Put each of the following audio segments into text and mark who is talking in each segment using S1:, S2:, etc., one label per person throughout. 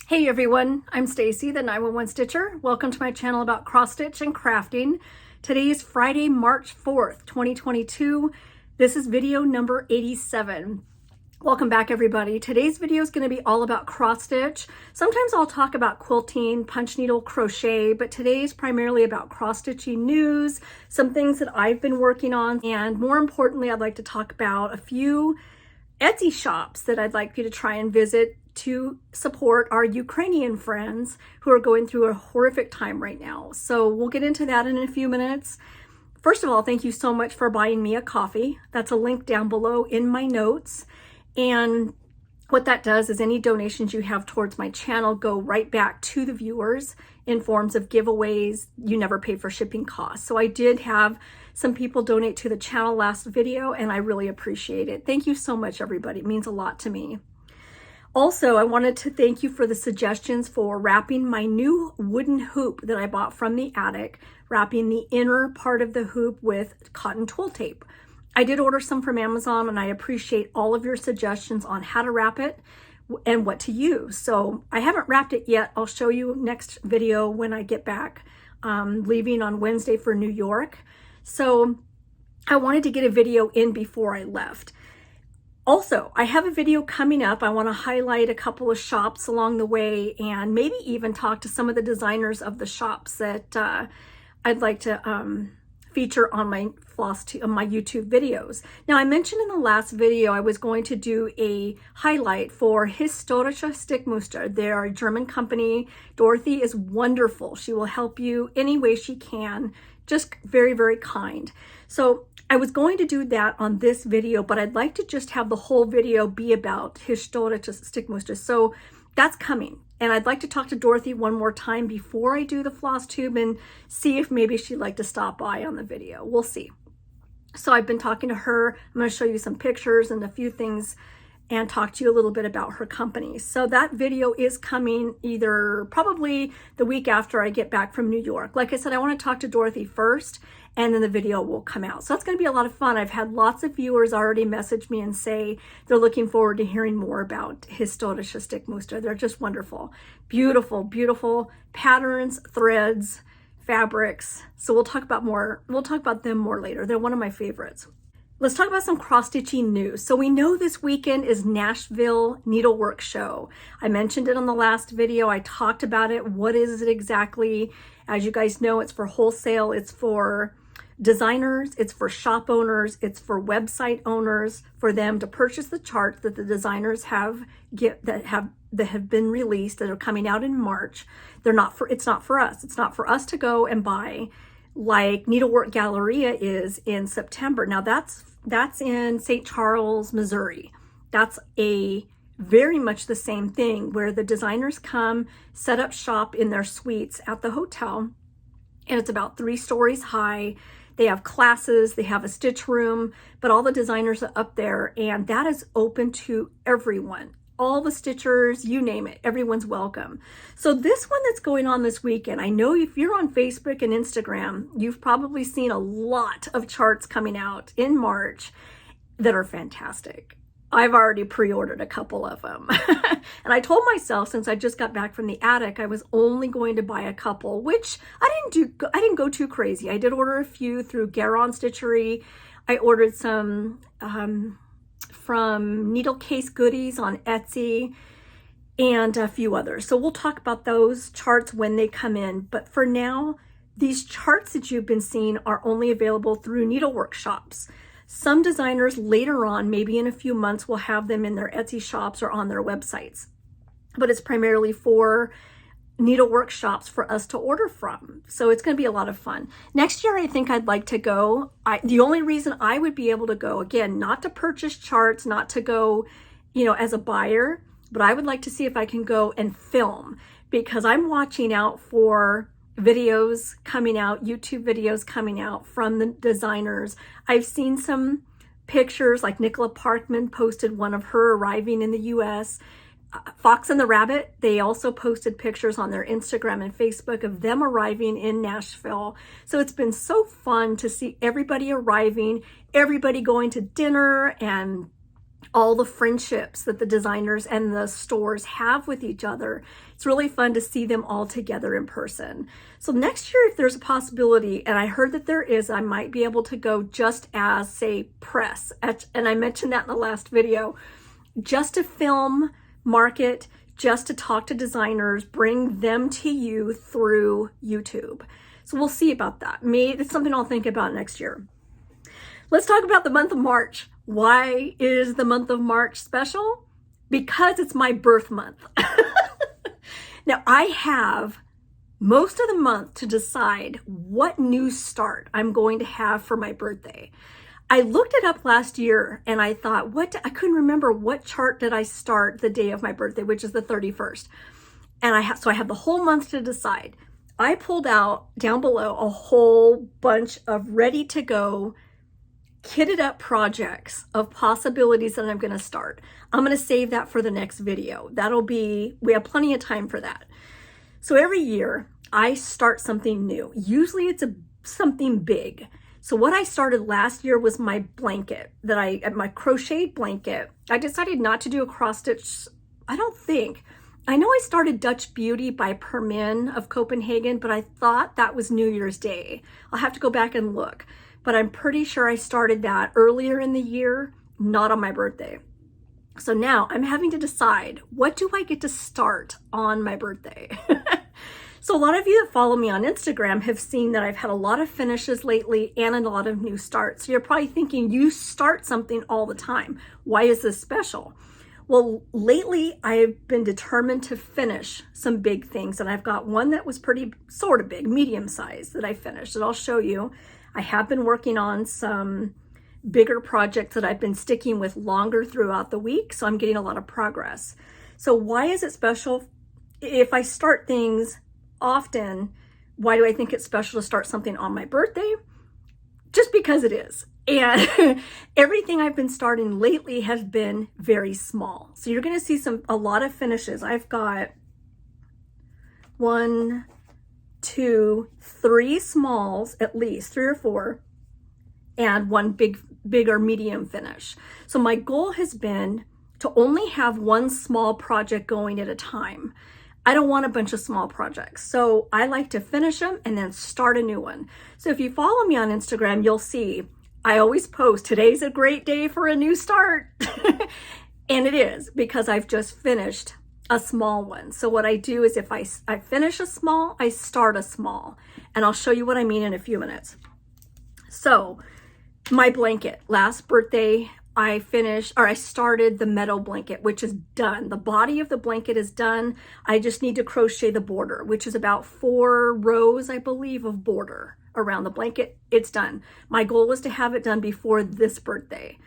S1: Hey everyone, I'm Stacy, the 911 Stitcher. Welcome to my channel about cross stitch and crafting. Today is Friday, March 4th, 2022. This is video number 87. Welcome back everybody. Today's video is going to be all about cross stitch. Sometimes I'll talk about quilting, punch needle, crochet, but today is primarily about cross stitching news, some things that I've been working on, and more importantly, I'd like to talk about a few Etsy shops that I'd like you to try and visit to support our Ukrainian friends who are going through a horrific time right now. So we'll get into that in a few minutes. First of all, thank you so much for buying me a coffee. That's a link down below in my notes. And what that does is any donations you have towards my channel go right back to the viewers in forms of giveaways. You never pay for shipping costs. So I did have some people donate to the channel last video and I really appreciate it. Thank you so much, everybody. It means a lot to me. Also, I wanted to thank you for the suggestions for wrapping my new wooden hoop that I bought from the attic, wrapping the inner part of the hoop with cotton twill tape. I did order some from Amazon and I appreciate all of your suggestions on how to wrap it and what to use. So I haven't wrapped it yet. I'll show you next video when I get back, leaving on Wednesday for New York. So I wanted to get a video in before I left. Also, I have a video coming up. I want to highlight a couple of shops along the way and maybe even talk to some of the designers of the shops that I'd like to feature on my YouTube videos. Now, I mentioned in the last video I was going to do a highlight for Historische Stickmuster. They're a German company. Dorothy is wonderful. She will help you any way she can. Just very, very kind. So I was going to do that on this video, but I'd like to just have the whole video be about Historische Stickmuster. So that's coming. And I'd like to talk to Dorothy one more time before I do the Flosstube and see if maybe she'd like to stop by on the video. We'll see. So I've been talking to her. I'm going to show you some pictures and a few things and talk to you a little bit about her company. So that video is coming either probably the week after I get back from New York. Like I said, I want to talk to Dorothy first and then the video will come out. So that's going to be a lot of fun. I've had lots of viewers already message me and say they're looking forward to hearing more about Historische Stickmuster. They're just wonderful. Beautiful, beautiful patterns, threads, fabrics. So we'll talk about them more later. They're one of my favorites. Let's talk about some cross-stitching news. So we know this weekend is Nashville Needlework Show. I mentioned it on the last video. I talked about it. What is it exactly? As you guys know, it's for wholesale. It's for designers. It's for shop owners. It's for website owners, for them to purchase the charts that the designers that have been released, that are coming out in March. It's not for us. It's not for us to go and buy like Needlework Galleria is in September. Now that's in St. Charles, Missouri. That's a very much the same thing where the designers come, set up shop in their suites at the hotel, and it's about 3 stories high. They have classes, they have a stitch room, but all the designers are up there, and that is open to everyone. All the stitchers, you name it, everyone's welcome. So this one that's going on this weekend, I know if you're on Facebook and Instagram, you've probably seen a lot of charts coming out in March that are fantastic. I've already pre-ordered a couple of them. And I told myself, since I just got back from the attic, I was only going to buy a couple, which I didn't go too crazy. I did order a few through Garon Stitchery. I ordered some from Needle Case Goodies on Etsy and a few others. So we'll talk about those charts when they come in. But for now, these charts that you've been seeing are only available through needlework shops. Some designers later on, maybe in a few months, will have them in their Etsy shops or on their websites. But it's primarily for needlework shops for us to order from. So it's going to be a lot of fun. Next year, I think I'd like to go. The only reason I would be able to go, again, not to purchase charts, not to go, as a buyer, but I would like to see if I can go and film, because I'm watching out for videos coming out, YouTube videos coming out from the designers. I've seen some pictures, like Nicola Parkman posted one of her arriving in the US. Fox and the Rabbit, they also posted pictures on their Instagram and Facebook of them arriving in Nashville. So it's been so fun to see everybody arriving, everybody going to dinner and all the friendships that the designers and the stores have with each other. It's really fun to see them all together in person. So next year, if there's a possibility, and I heard that there is, I might be able to go just as, say, press. And I mentioned that in the last video, just to film, market, just to talk to designers, bring them to you through YouTube. So we'll see about that. Maybe it's something I'll think about next year. Let's talk about the month of March. Why is the month of March special? Because it's my birth month. Now, I have most of the month to decide what new start I'm going to have for my birthday. I looked it up last year and I thought, I couldn't remember what chart did I start the day of my birthday, which is the 31st. And so I have the whole month to decide. I pulled out down below a whole bunch of ready to go, kitted up projects of possibilities that I'm going to start. I'm going to save that for the next video. We have plenty of time for that. So every year I start something new. Usually it's something big. So what I started last year was my blanket my crocheted blanket. I decided not to do a cross stitch. I know I started Dutch Beauty by Permin of Copenhagen, but I thought that was New Year's Day. I'll have to go back and look, but I'm pretty sure I started that earlier in the year, not on my birthday. So now I'm having to decide, what do I get to start on my birthday? So a lot of you that follow me on Instagram have seen that I've had a lot of finishes lately and a lot of new starts. So you're probably thinking, you start something all the time. Why is this special? Well, lately I've been determined to finish some big things, and I've got one that was pretty sort of big, medium size, that I finished, that I'll show you. I have been working on some bigger projects that I've been sticking with longer throughout the week, so I'm getting a lot of progress. So why is it special? If I start things often, why do I think it's special to start something on my birthday? Just because it is. And everything I've been starting lately has been very small. So you're going to see a lot of finishes. I've got 1, 2, 3 smalls, at least 3 or 4, and one big or medium finish. So my goal has been to only have one small project going at a time. I don't want a bunch of small projects. So I like to finish them and then start a new one. So if you follow me on Instagram, you'll see I always post, today's a great day for a new start. And it is, because I've just finished a small one. So what I do is if I finish a small, I start a small. And I'll show you what I mean in a few minutes. So my blanket, last birthday, I started the meadow blanket, which is done. The body of the blanket is done. I just need to crochet the border, which is about 4 rows, I believe, of border around the blanket. It's done. My goal was to have it done before this birthday.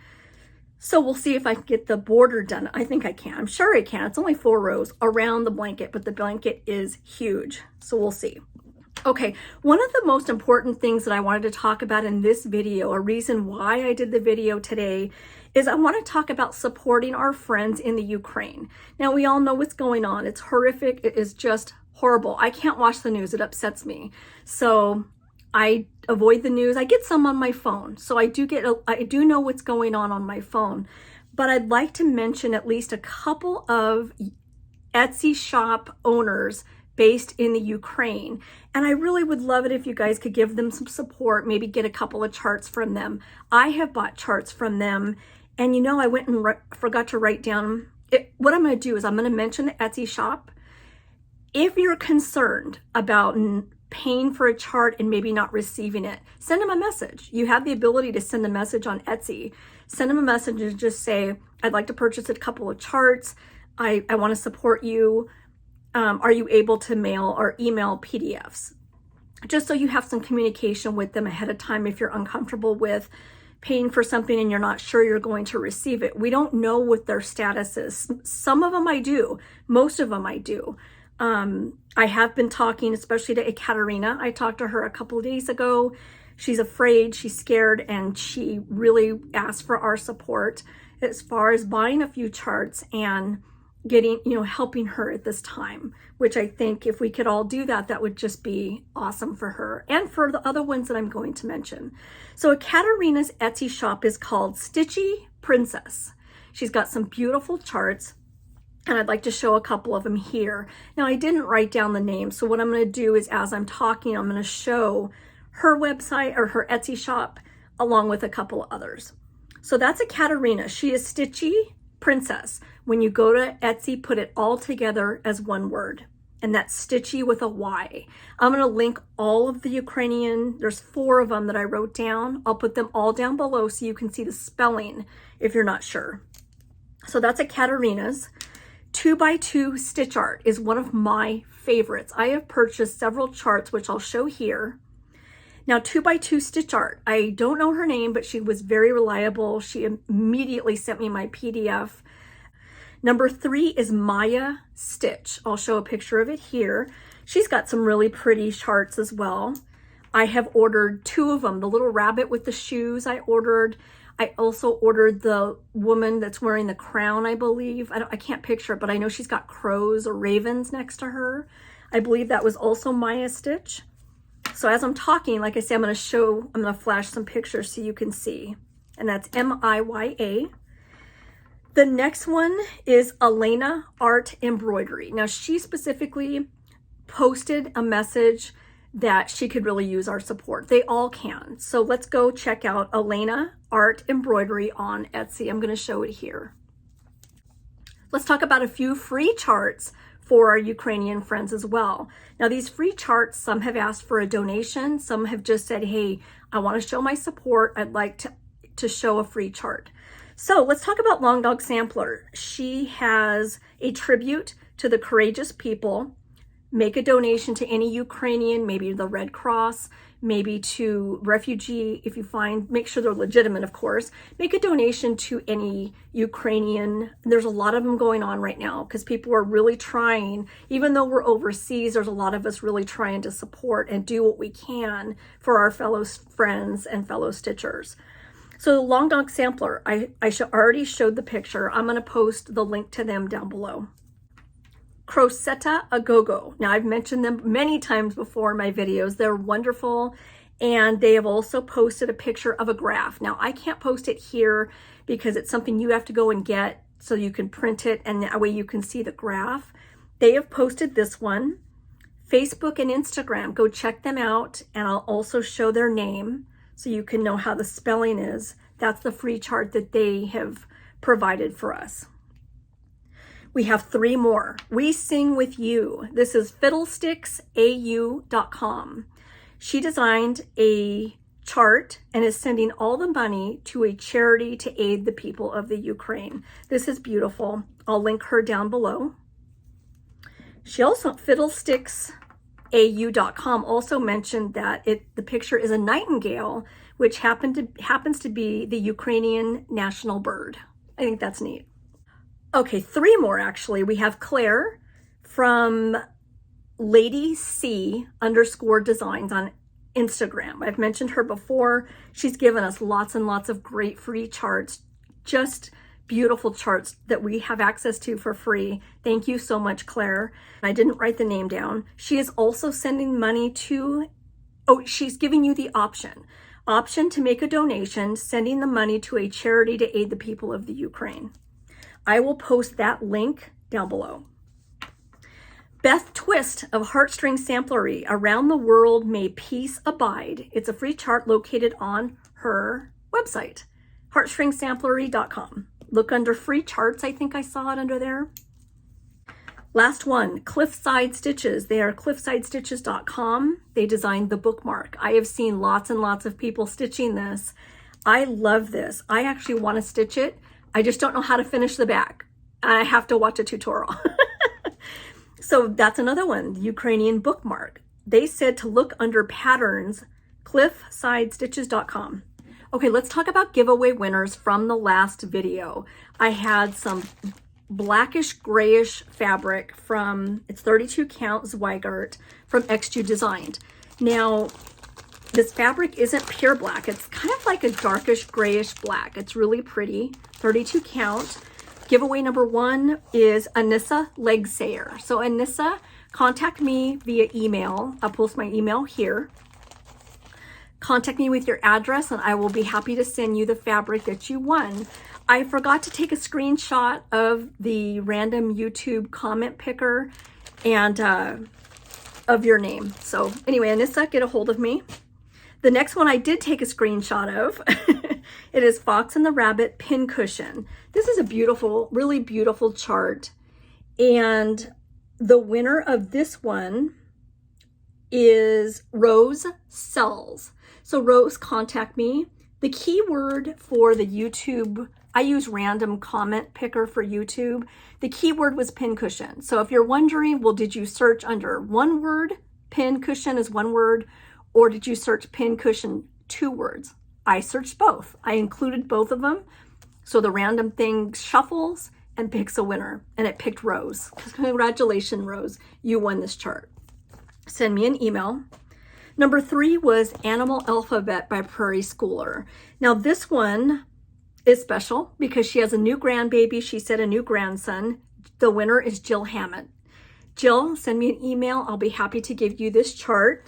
S1: So we'll see if I can get the border done. I think I can. I'm sure I can. It's only 4 rows around the blanket, but the blanket is huge. So we'll see. Okay, one of the most important things that I wanted to talk about in this video, a reason why I did the video today, is I want to talk about supporting our friends in the Ukraine. Now, we all know what's going on. It's horrific. It is just horrible. I can't watch the news. It upsets me. So I avoid the news. I get some on my phone. So I do know what's going on my phone. But I'd like to mention at least a couple of Etsy shop owners based in the Ukraine. And I really would love it if you guys could give them some support, maybe get a couple of charts from them. I have bought charts from them. And you know, I went and forgot to write down what I'm going to do is I'm going to mention the Etsy shop. If you're concerned about paying for a chart and maybe not receiving it, send them a message. You have the ability to send a message on Etsy. Send them a message and just say, I'd like to purchase a couple of charts. I want to support you. Are you able to mail or email PDFs? Just so you have some communication with them ahead of time if you're uncomfortable with paying for something and you're not sure you're going to receive it. We don't know what their status is. Some of them I do. Most of them I do. I have been talking, especially to Ekaterina. I talked to her a couple of days ago. She's afraid, she's scared, and she really asked for our support as far as buying a few charts and getting, helping her at this time, which I think if we could all do that, that would just be awesome for her and for the other ones that I'm going to mention. So Ekaterina's Etsy shop is called Stitchy Princess. She's got some beautiful charts, and I'd like to show a couple of them here. Now, I didn't write down the names, so what I'm going to do is as I'm talking, I'm going to show her website or her Etsy shop along with a couple of others. So that's a Katarina. She is Stitchy Princess. When you go to Etsy, put it all together as one word, and that's Stitchy with a Y. I'm going to link all of the Ukrainian, there's 4 of them that I wrote down. I'll put them all down below so you can see the spelling if you're not sure. So that's a Katarina's. 2x2 stitch art is one of my favorites. I have purchased several charts, which I'll show here. Now, 2x2 stitch art, I don't know her name, but she was very reliable. She immediately sent me my PDF. Number 3 is MIYAStitch. I'll show a picture of it here. She's got some really pretty charts as well. I have ordered 2 of them. The little rabbit with the shoes I ordered. I also ordered the woman that's wearing the crown, I believe. I can't picture it, but I know she's got crows or ravens next to her. I believe that was also MIYAStitch. So as I'm talking, like I say, I'm going to flash some pictures so you can see. And that's MIYA. The next one is Elena Art Embroidery. Now, she specifically posted a message that she could really use our support. They all can. So let's go check out Elena Art Embroidery on Etsy. I'm going to show it here. Let's talk about a few free charts for our Ukrainian friends as well. Now, these free charts, some have asked for a donation. Some have just said, hey, I want to show my support. I'd like to show a free chart. So let's talk about Long Dog Sampler. She has a tribute to the courageous people. Make a donation to any Ukrainian, maybe the Red Cross, maybe to refugee, if you find, make sure they're legitimate, of course. Make a donation to any Ukrainian. There's a lot of them going on right now because people are really trying, even though we're overseas, there's a lot of us really trying to support and do what we can for our fellow friends and fellow stitchers. So Long Dog Sampler, I already showed the picture. I'm going to post the link to them down below. Crocette a Gogo. Now, I've mentioned them many times before in my videos. They're wonderful, and they have also posted a picture of a graph. Now, I can't post it here because it's something you have to go and get so you can print it, and that way you can see the graph. They have posted this one. Facebook and Instagram, go check them out, and I'll also show their name so you can know how the spelling is. That's the free chart that they have provided for us. We have 3 more. We Sing With You. This is fiddlesticksau.com. She designed a chart and is sending all the money to a charity to aid the people of the Ukraine. This is beautiful. I'll link her down below. She also, fiddlesticksau.com, also mentioned that the picture is a nightingale, which happens to be the Ukrainian national bird. I think that's neat. Okay, 3 more actually. We have Claire from Lady C _designs on Instagram. I've mentioned her before. She's given us lots and lots of great free charts, just beautiful charts that we have access to for free. Thank you so much, Claire. I didn't write the name down. She is also sending money to, she's giving you the option to make a donation, sending the money to a charity to aid the people of the Ukraine. I will post that link down below. Beth Twist of Heartstring Samplery, Around the World May Peace Abide. It's a free chart located on her website, heartstringsamplery.com. Look under free charts. I think I saw it under there. Last one, Cliffside Stitches. They are cliffsidestitches.com. They designed the bookmark. I have seen lots and lots of people stitching this. I love this. I actually want to stitch it. I just don't know how to finish the back. I have to watch a tutorial. So that's another one, the Ukrainian bookmark. They said to look under patterns, cliffsidestitches.com. Okay, let's talk about giveaway winners from the last video. I had some blackish grayish fabric from, it's 32 count Zweigart from XU Designed. Now, this fabric isn't pure black. It's kind of like a darkish grayish black. It's really pretty, 32 count. Giveaway number 1 is Anissa Legsayer. So Anissa, contact me via email. I'll post my email here. Contact me with your address and I will be happy to send you the fabric that you won. I forgot to take a screenshot of the random YouTube comment picker and of your name. So anyway, Anissa, get a hold of me. The next one I did take a screenshot of. It is Fox and the Rabbit Pin Cushion. This is a beautiful, really beautiful chart. And the winner of this one is Rose Sells. So Rose, contact me. The keyword for the YouTube, I use random comment picker for YouTube. The keyword was pin cushion. So if you're wondering, well, did you search under one word, pin cushion is one word, or did you search pin cushion 2 words? I searched both. I included both of them. So the random thing shuffles and picks a winner, and it picked Rose. Congratulations, Rose. You won this chart. Send me an email. Number 3 was Animal Alphabet by Prairie Schooler. Now this one is special because she has a new grandbaby. She said a new grandson. The winner is Jill Hammett. Jill, send me an email. I'll be happy to give you this chart.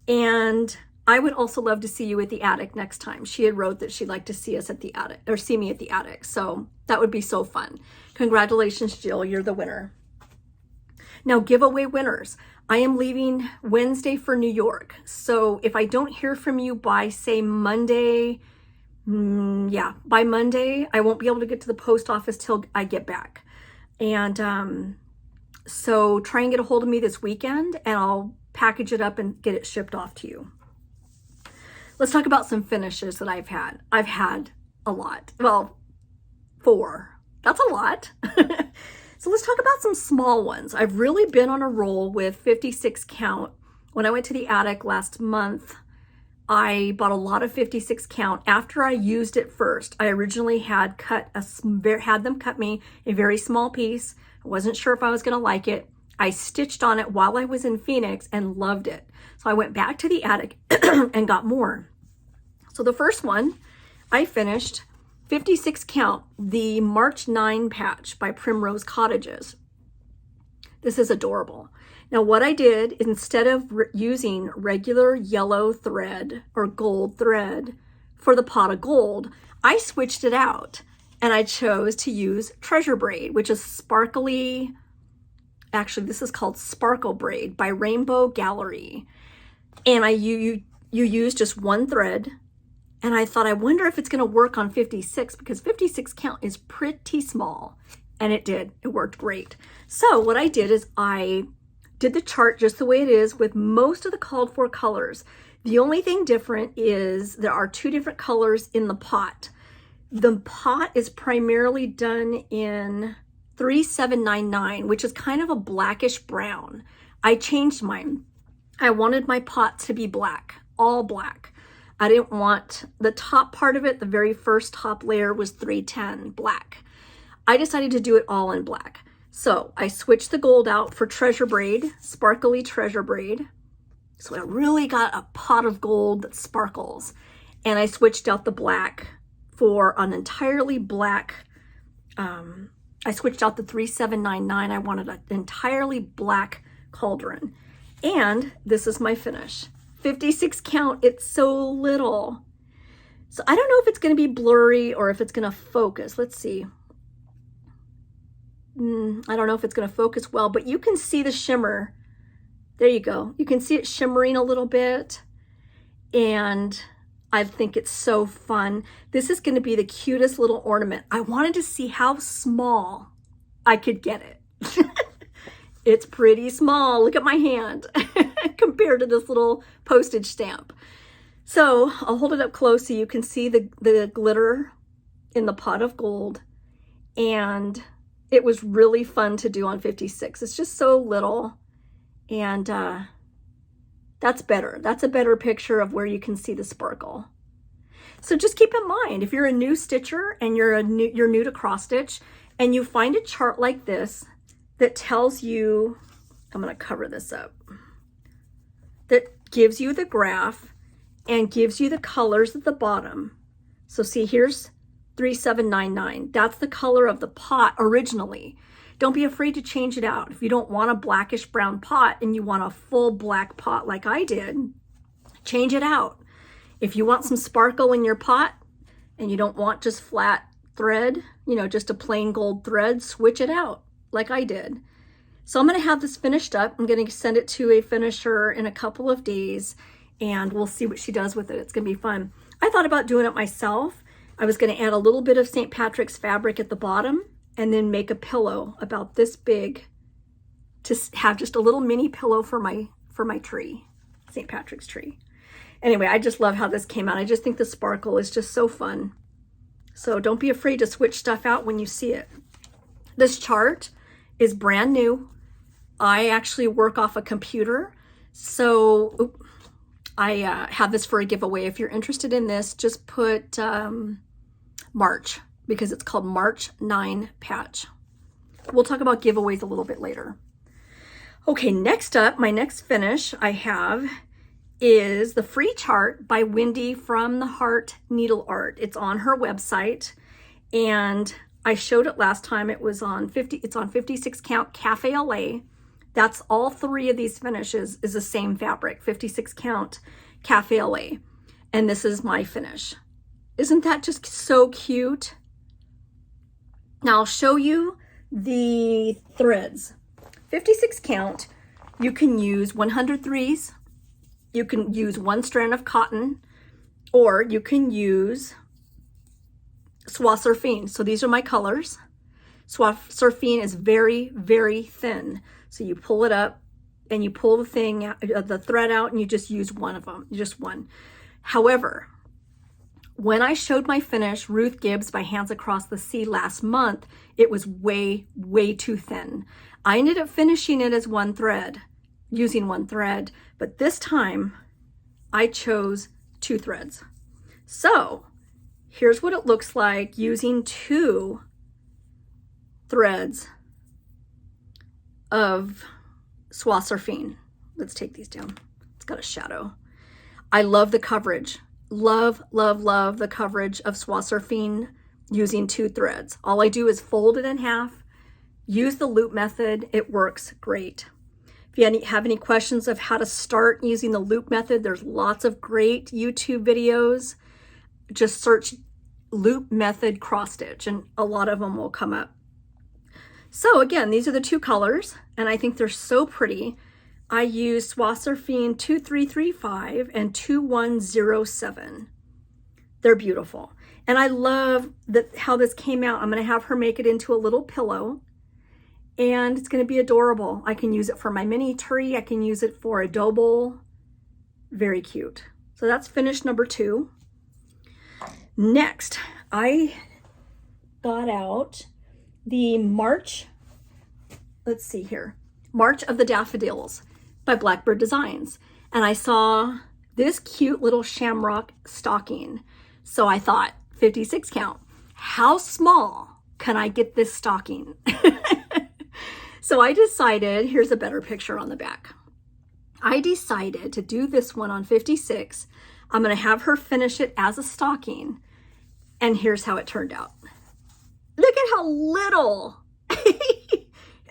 S1: And I would also love to see you at the attic next time. She had wrote that she'd like to see us at the attic, or see me at the attic. So that would be so fun. Congratulations, Jill, you're the winner. Now, giveaway winners. I am leaving Wednesday for New York. So if I don't hear from you by, say, Monday, by Monday, I won't be able to get to the post office till I get back. And so try and get a hold of me this weekend, and I'll package it up and get it shipped off to you. Let's talk about some finishes that I've had. I've had a lot. Well, 4. That's a lot. So let's talk about some small ones. I've really been on a roll with 56 count. When I went to the attic last month, I bought a lot of 56 count. After I used it first, I originally had them cut me a very small piece. I wasn't sure if I was gonna like it. I stitched on it while I was in Phoenix and loved it. So I went back to the attic and got more. So the first one I finished 56 count, the March 9 patch by Primrose Cottages. This is adorable. Now what I did, instead of using regular yellow thread or gold thread for the pot of gold, I switched it out and I chose to use Treasure Braid, which is sparkly. Actually, this is called Sparkle Braid by Rainbow Gallery. And you use just one thread. And I thought, I wonder if it's going to work on 56 because 56 count is pretty small. And it did. It worked great. So what I did is I did the chart just the way it is with most of the called for colors. The only thing different is there are 2 different colors in the pot. The pot is primarily done in 3799, which is kind of a blackish brown. I changed mine. I wanted my pot to be black, all black. I didn't want the top part of it. The very first top layer was 310 black. I decided to do it all in black. So I switched the gold out for Treasure Braid, sparkly Treasure Braid. So I really got a pot of gold that sparkles. And I switched out the black for an entirely black, I switched out the 3799. I wanted an entirely black cauldron. And this is my finish. 56 count, it's so little. So I don't know if it's going to be blurry or if it's going to focus. Let's see. I don't know if it's going to focus well, but you can see the shimmer. There you go. You can see it shimmering a little bit. And I think it's so fun. This is going to be the cutest little ornament. I wanted to see how small I could get it. It's pretty small. Look at my hand compared to this little postage stamp. So I'll hold it up close so you can see the glitter in the pot of gold. And it was really fun to do on 56. It's just so little. And that's better. That's a better picture of where you can see the sparkle. So just keep in mind, if you're a new stitcher and you're new to cross stitch and you find a chart like this that tells you, I'm going to cover this up, that gives you the graph and gives you the colors at the bottom. So see, here's 3799. That's the color of the pot originally. Don't be afraid to change it out. If you don't want a blackish brown pot and you want a full black pot like I did, change it out. If you want some sparkle in your pot and you don't want just flat thread, you know, just a plain gold thread, switch it out like I did. So I'm going to have this finished up. I'm going to send it to a finisher in a couple of days, and we'll see what she does with it. It's going to be fun. I thought about doing it myself. I was going to add a little bit of St. Patrick's fabric at the bottom and then make a pillow about this big to have just a little mini pillow for my tree, St. Patrick's tree. Anyway, I just love how this came out. I just think the sparkle is just so fun. So don't be afraid to switch stuff out when you see it. This chart is brand new. I actually work off a computer. So I have this for a giveaway. If you're interested in this, just put March, because it's called March 9 Patch. We'll talk about giveaways a little bit later. Okay, next up, my next finish I have is the free chart by Wendy from the Heart Needle Art. It's on her website, and I showed it last time. It was on 56 count Cafe LA. That's all three of these finishes is the same fabric, 56 count Cafe LA. And this is my finish. Isn't that just so cute? Now I'll show you the threads. 56 count, you can use 100 threes, you can use one strand of cotton, or you can use soie surfine. So these are my colors. Soie surfine is very, very thin. So you pull it up and you pull the thread out, and you just use one of them, just one. However, when I showed my finish, Ruth Gibbs by Hands Across the Sea last month, it was way, way too thin. I ended up finishing it as one thread, using one thread, but this time I chose 2 threads. So here's what it looks like using 2 threads of soie surfine. Let's take these down. It's got a shadow. I love the coverage. Love, love, love the coverage of soie surfine using 2 threads. All I do is fold it in half, use the loop method. It works great. If you have any questions of how to start using the loop method, there's lots of great YouTube videos. Just search loop method cross stitch and a lot of them will come up. So again, these are the 2 colors, and I think they're so pretty. I use soie surfine 2335 and 2107. They're beautiful. And I love how this came out. I'm going to have her make it into a little pillow, and it's going to be adorable. I can use it for my mini tree. I can use it for a dough bowl. Very cute. So that's finish number 2. Next, I got out the March, let's see here, March of the Daffodils by Blackbird Designs. And I saw this cute little shamrock stocking. So I thought, 56 count, how small can I get this stocking? So I decided, here's a better picture on the back. I decided to do this one on 56. I'm going to have her finish it as a stocking. And here's how it turned out. Look at how little.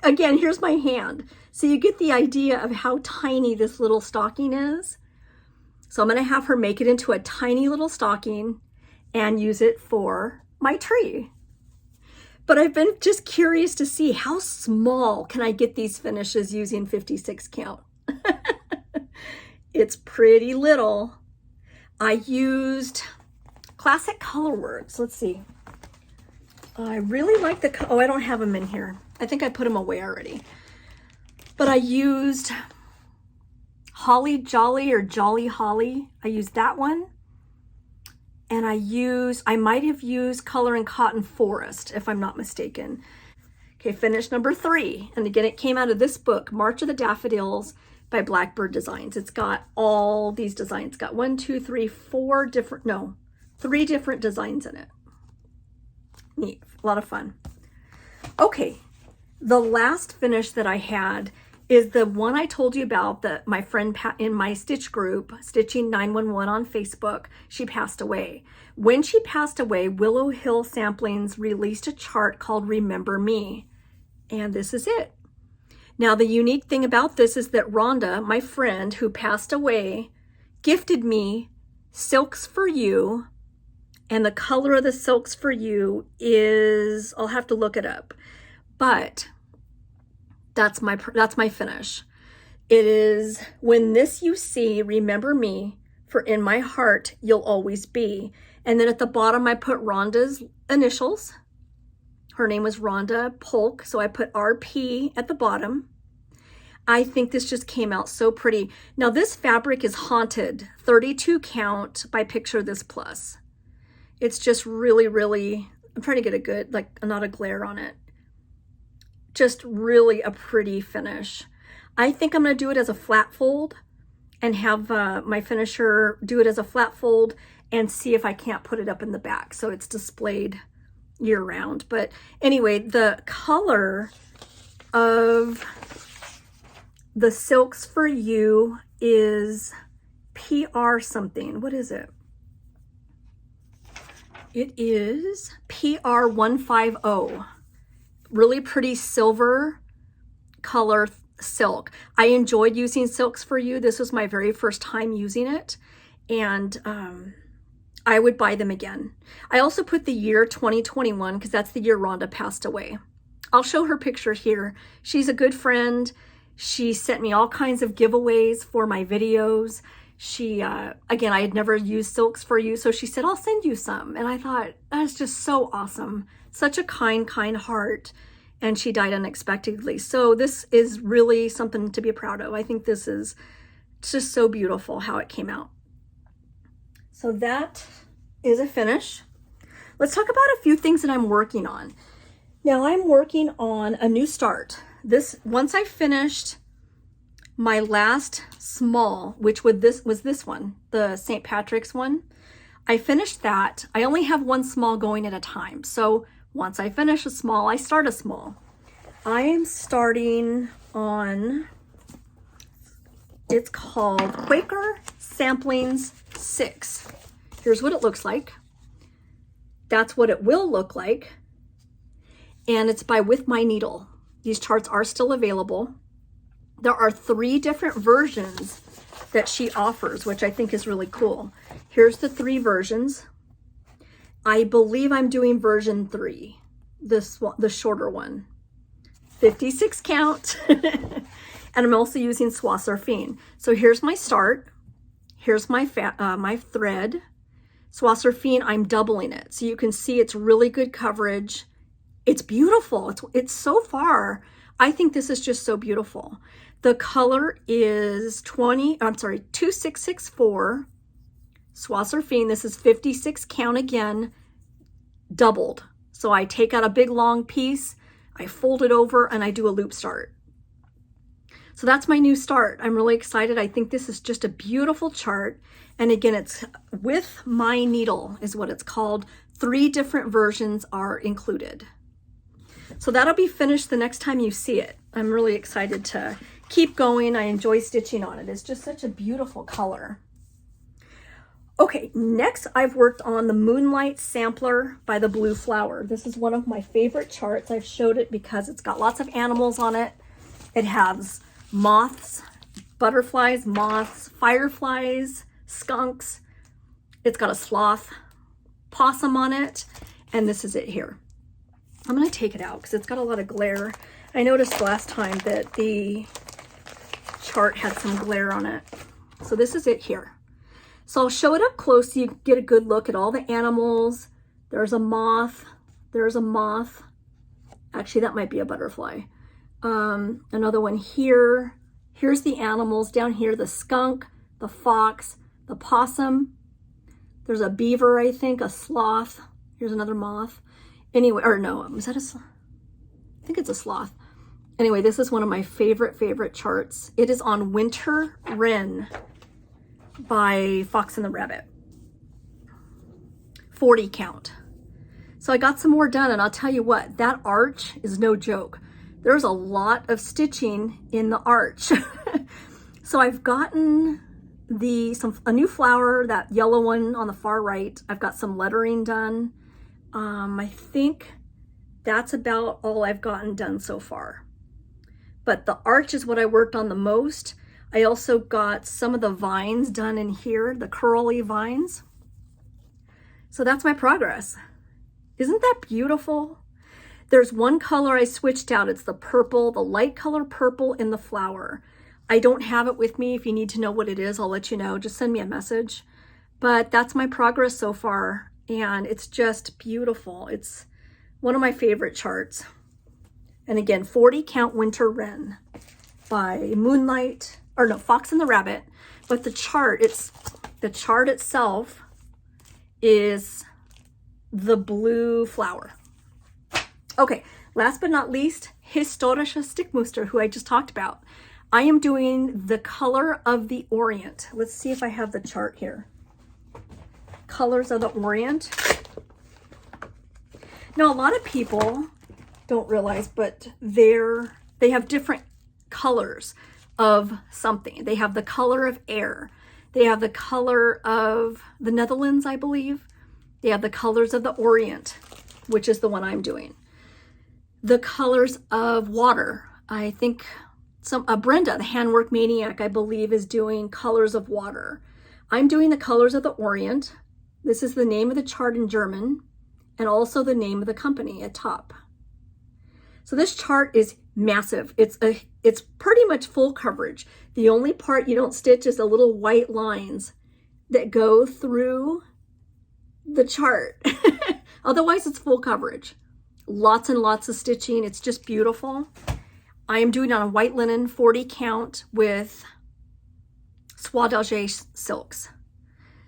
S1: Again, here's my hand. So you get the idea of how tiny this little stocking is. So I'm going to have her make it into a tiny little stocking and use it for my tree. But I've been just curious to see how small can I get these finishes using 56 count. It's pretty little. I used Classic Colorworks. Let's see. I really like oh, I don't have them in here. I think I put them away already. But I used Holly Jolly or Jolly Holly. I used that one. And I might have used Color and Cotton Forest, if I'm not mistaken. Okay, finish number 3. And again, it came out of this book, March of the Daffodils by Blackbird Designs. It's got all these designs. It's got 3 different designs in it. Neat, a lot of fun. Okay, the last finish that I had is the one I told you about that my friend in my stitch group, Stitching 911 on Facebook, she passed away. When she passed away, Willow Hill Samplings released a chart called Remember Me, and this is it. Now, the unique thing about this is that Rhonda, my friend who passed away, gifted me Silks for You And the color of the Silks for You is, I'll have to look it up, but that's my finish. It is, when this you see, remember me, for in my heart you'll always be. And then at the bottom I put Rhonda's initials. Her name was Rhonda Polk, so I put RP at the bottom. I think this just came out so pretty. Now this fabric is Haunted, 32 count by Picture This Plus. It's just really, really, I'm trying to get a good, like, not a glare on it. Just really a pretty finish. I think I'm going to do it as a flat fold and have my finisher do it as a flat fold and see if I can't put it up in the back so it's displayed year round. But anyway, the color of the Silks for You is PR something. What is it? It is PR 150. Really pretty silver color silk. I enjoyed using Silks for You. This was my very first time using it, and I would buy them again. I also put the year 2021 because that's the year Rhonda passed away. I'll show her picture here. She's a good friend. She sent me all kinds of giveaways for my videos. She, again, I had never used Silks for You, so she said, I'll send you some. And I thought, that's just so awesome. Such a kind, kind heart. And she died unexpectedly. So this is really something to be proud of. I think this is just so beautiful how it came out. So that is a finish. Let's talk about a few things that I'm working on. Now I'm working on a new start. Once I finished my last small, which was this one, the St. Patrick's one, I finished that. I only have one small going at a time. So once I finish a small, I start a small. I am starting on, it's called Quaker Samplings 6. Here's what it looks like. That's what it will look like. And it's by With My Needle. These charts are still available. There are 3 different versions that she offers, which I think is really cool. Here's the 3 versions. I believe I'm doing version 3, the shorter one, 56 count. And I'm also using Soie Surfing. So here's my start. Here's my my thread. Soie Surfing, I'm doubling it. So you can see it's really good coverage. It's beautiful. It's so far, I think this is just so beautiful. The color is 2664 Soie Surfing. This is 56 count again, doubled. So I take out a big long piece, I fold it over, and I do a loop start. So that's my new start. I'm really excited. I think this is just a beautiful chart. And again, it's With My Needle is what it's called. 3 different versions are included. So that'll be finished the next time you see it. I'm really excited to keep going. I enjoy stitching on it. It's just such a beautiful color. Okay, next I've worked on the Moonlight Sampler by the Blue Flower. This is one of my favorite charts. I've showed it because it's got lots of animals on it. It has moths, butterflies, moths, fireflies, skunks. It's got a sloth, possum on it, and this is it here. I'm going to take it out because it's got a lot of glare. I noticed last time that the chart had some glare on it. So this is it here. So I'll show it up close so you get a good look at all the animals. There's a moth. There's a moth. Actually, that might be a butterfly. Another one here. Here's the animals down here. The skunk, the fox, the possum. There's a beaver, I think, a sloth. Here's another moth. Anyway, or no, is that I think it's a sloth. Anyway, this is one of my favorite charts. It is on Winter Wren by Fox and the Rabbit. 40 count. So I got some more done, and I'll tell you what, that arch is no joke. There's a lot of stitching in the arch. So I've gotten a new flower, that yellow one on the far right. I've got some lettering done. I think that's about all I've gotten done so far. But the arch is what I worked on the most. I also got some of the vines done in here, the curly vines. So that's my progress. Isn't that beautiful? There's one color I switched out. It's the purple, the light color purple in the flower. I don't have it with me. If you need to know what it is, I'll let you know. Just send me a message. But that's my progress so far. And it's just beautiful. It's one of my favorite charts. And again, 40 Count Winter Wren by Moonlight, or no, Fox and the Rabbit. But the chart itself is the blue flower. Okay, last but not least, Historische Stickmuster, who I just talked about. I am doing the color of the Orient. Let's see if I have the chart here. Colors of the Orient. Now, a lot of people don't realize, but they have different colors of something. They have the color of air. They have the color of the Netherlands, I believe. They have the colors of the Orient, which is the one I'm doing. The colors of water. I think Brenda, the Handwork Maniac, I believe, is doing colors of water. I'm doing the colors of the Orient. This is the name of the chart in German and also the name of the company at top. So this chart is massive. It's pretty much full coverage. The only part you don't stitch is the little white lines that go through the chart. Otherwise, it's full coverage. Lots and lots of stitching. It's just beautiful. I am doing it on a white linen 40 count with soie d'Alger silks.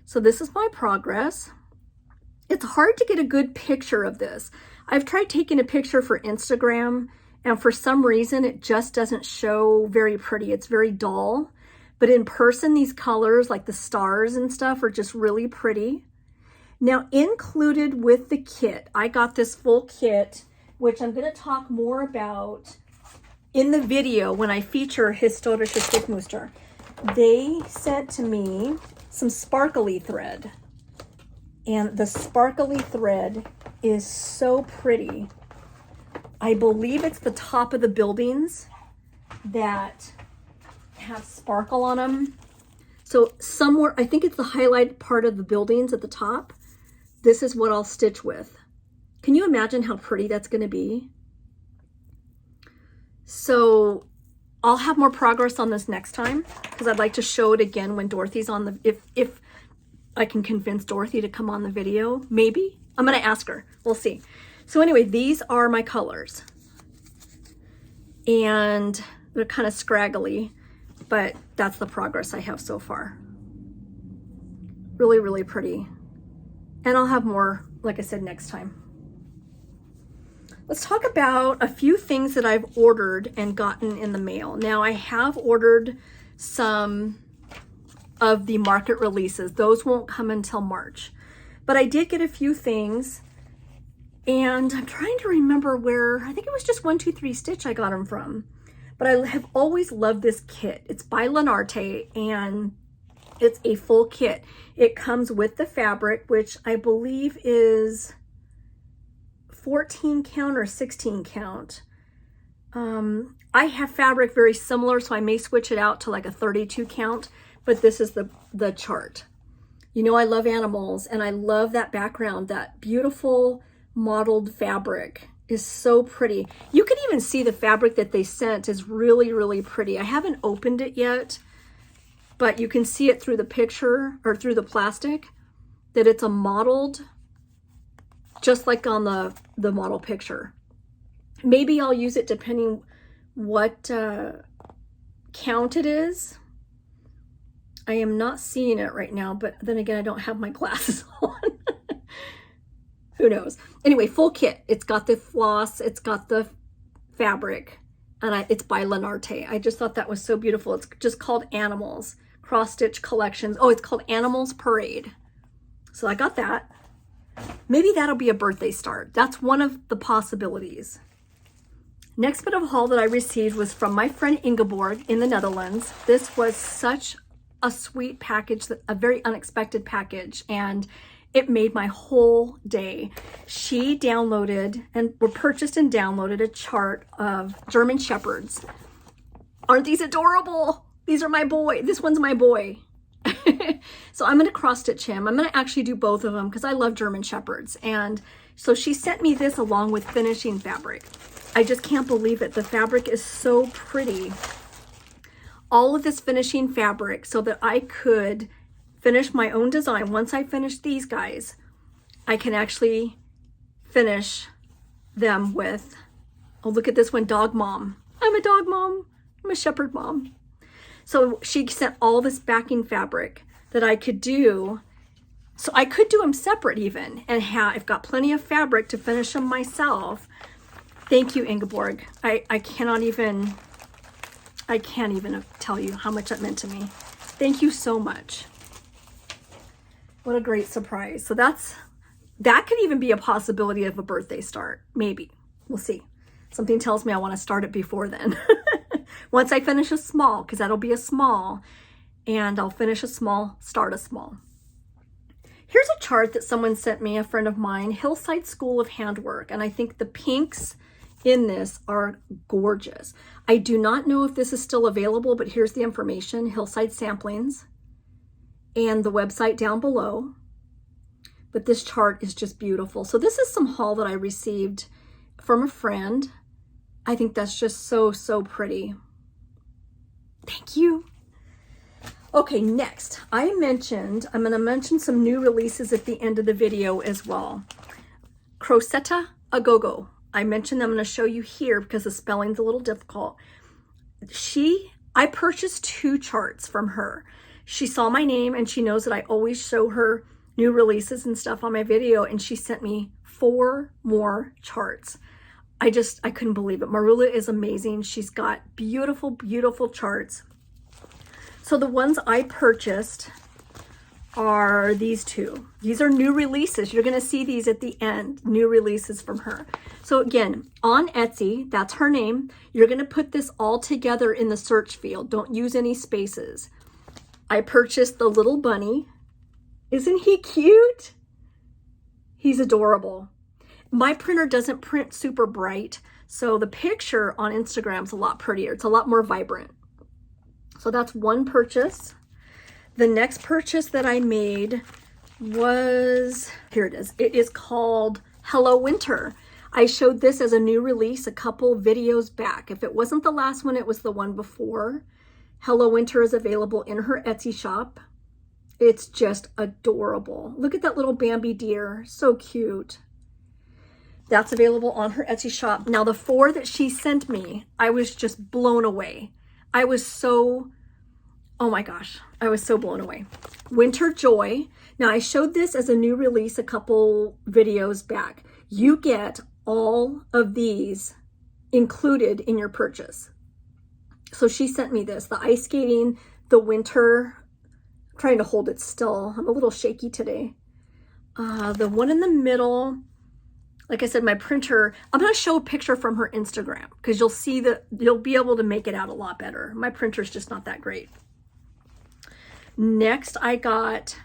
S1: So this is my progress. It's hard to get a good picture of this. I've tried taking a picture for Instagram, and for some reason it just doesn't show very pretty. It's very dull. But in person, these colors, like the stars and stuff, are just really pretty. Now, included with the kit, I got this full kit, which I'm going to talk more about in the video when I feature Historische Stickmuster. They sent to me some sparkly thread. And the sparkly thread is so pretty. I believe it's the top of the buildings that have sparkle on them. So somewhere, I think it's the highlight part of the buildings at the top. This is what I'll stitch with. Can you imagine how pretty that's going to be? So I'll have more progress on this next time because I'd like to show it again when Dorothy's on the, if I can convince Dorothy to come on the video, maybe. I'm going to ask her. We'll see. So anyway, these are my colors. And they're kind of scraggly, but that's the progress I have so far. Really, really pretty. And I'll have more, like I said, next time. Let's talk about a few things that I've ordered and gotten in the mail. Now, I have ordered some of the market releases. Those won't come until March. But I did get a few things, and I'm trying to remember where, I think it was just 123 Stitch I got them from. But I have always loved this kit. It's by Lenarte, and it's a full kit. It comes with the fabric, which I believe is 14 count or 16 count. I have fabric very similar, so I may switch it out to like a 32 count, but this is the chart. You know, I love animals, and I love that background. That beautiful mottled fabric is so pretty. You can even see the fabric that they sent is really, really pretty. I haven't opened it yet, but you can see it through the picture or through the plastic that it's a mottled, just like on the model picture. Maybe I'll use it depending what count it is. I am not seeing it right now, but then again, I don't have my glasses on. Who knows? Anyway, full kit. It's got the floss, it's got the fabric, and it's by Lenarte. I just thought that was so beautiful. It's just called Animals Cross Stitch Collections. Oh, it's called Animals Parade. So I got that. Maybe that'll be a birthday start. That's one of the possibilities. Next bit of haul that I received was from my friend Ingeborg in the Netherlands. This was such a sweet package, a very unexpected package, and it made my whole day. She downloaded and purchased and downloaded a chart of German Shepherds. Aren't these adorable? These are my boy. This one's my boy. So I'm going to cross stitch him. I'm going to actually do both of them because I love German Shepherds. And so she sent me this along with finishing fabric. I just can't believe it. The fabric is so pretty. All of this finishing fabric so that I could finish my own design. Once I finish these guys, I can actually finish them with, oh, look at this one, dog mom. I'm a dog mom. I'm a shepherd mom. So she sent all this backing fabric that I could do. So I could do them separate even, and I've got plenty of fabric to finish them myself. Thank you, Ingeborg. I can't even tell you how much that meant to me. Thank you so much. What a great surprise. So that could even be a possibility of a birthday start. Maybe. We'll see. Something tells me I want to start it before then. Once I finish a small, because that'll be a small, and I'll finish a small, start a small. Here's a chart that someone sent me, a friend of mine, Hillside School of Handwork, and I think the pinks in this are gorgeous. I do not know if this is still available, but here's the information, Hillside Samplings, and the website down below. But this chart is just beautiful. So this is some haul that I received from a friend. I think that's just so, so pretty. Thank you. Okay, next, I'm going to mention some new releases at the end of the video as well. Crocette a gogo. I mentioned I'm going to show you here because the spelling's a little difficult. I purchased 2 charts from her. She saw my name and she knows that I always show her new releases and stuff on my video, and she sent me 4 more charts. I couldn't believe it. Marula is amazing. She's got beautiful, beautiful charts. So the ones I purchased are these 2. These are new releases. You're going to see these at the end, new releases from her. So again, on Etsy, that's her name. You're going to put this all together in the search field. Don't use any spaces. I purchased the little bunny. Isn't he cute? He's adorable. My printer doesn't print super bright, so the picture on Instagram is a lot prettier. It's a lot more vibrant. So that's one purchase. The next purchase that I made was, here it is. It is called Hello Winter. I showed this as a new release a couple videos back. If it wasn't the last one, it was the one before. Hello Winter is available in her Etsy shop. It's just adorable. Look at that little Bambi deer. So cute. That's available on her Etsy shop. Now the 4 that she sent me, I was just blown away. I was so, oh my gosh, I was so blown away. Winter Joy. Now I showed this as a new release a couple videos back. You get all of these included in your purchase. So she sent me this, the ice skating, the winter, I'm trying to hold it still. I'm a little shaky today. The one in the middle, like I said, my printer, I'm going to show a picture from her Instagram because you'll see that you'll be able to make it out a lot better. My printer's just not that great. Next, I got,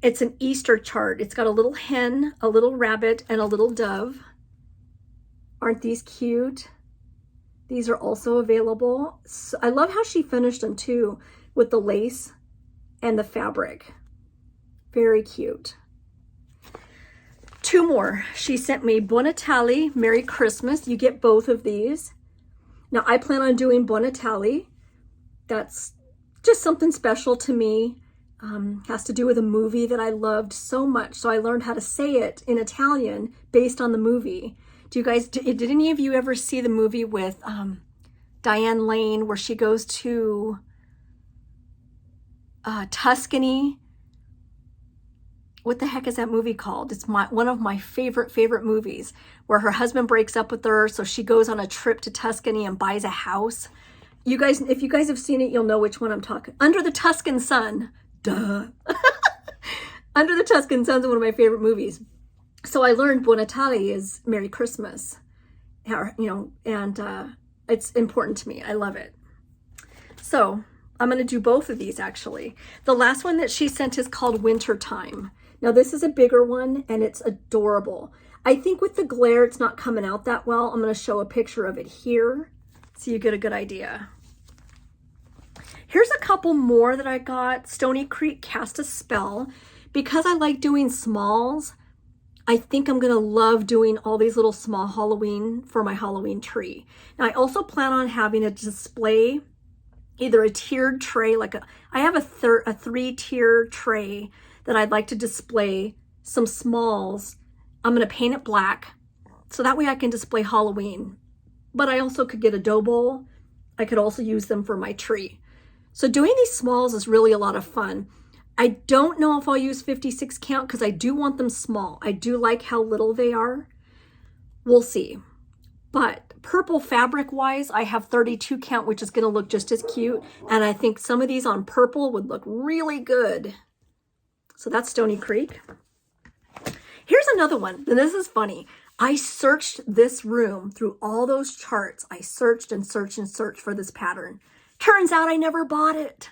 S1: it's an Easter chart. It's got a little hen, a little rabbit, and a little dove. Aren't these cute? These are also available. So I love how she finished them too with the lace and the fabric. Very cute. 2 more. She sent me Buon Natale, Merry Christmas. You get both of these. Now I plan on doing Buon Natale. That's just something special to me. Has to do with a movie that I loved so much. So I learned how to say it in Italian based on the movie. Did any of you ever see the movie with Diane Lane where she goes to Tuscany? What the heck is that movie called? It's one of my favorite movies where her husband breaks up with her, so she goes on a trip to Tuscany and buys a house. You guys, if you guys have seen it, you'll know which one I'm talking. Under the Tuscan Sun. Duh. Under the Tuscan Sun is one of my favorite movies. So I learned Buon Natale is Merry Christmas. And it's important to me. I love it. So I'm going to do both of these actually. The last one that she sent is called Winter Time. Now this is a bigger one and it's adorable. I think with the glare, it's not coming out that well. I'm going to show a picture of it here so you get a good idea. Here's a couple more that I got. Stony Creek Cast a Spell. Because I like doing smalls, I think I'm gonna love doing all these little small Halloween for my Halloween tree. Now I also plan on having a display, either a tiered tray, I have a 3-tier tray that I'd like to display some smalls. I'm gonna paint it black, so that way I can display Halloween. But I also could get a dough bowl. I could also use them for my tree. So doing these smalls is really a lot of fun. I don't know if I'll use 56 count because I do want them small. I do like how little they are. We'll see. But purple fabric wise, I have 32 count, which is going to look just as cute. And I think some of these on purple would look really good. So that's Stony Creek. Here's another one. And this is funny. I searched this room through all those charts. I searched and searched and searched for this pattern. Turns out I never bought it.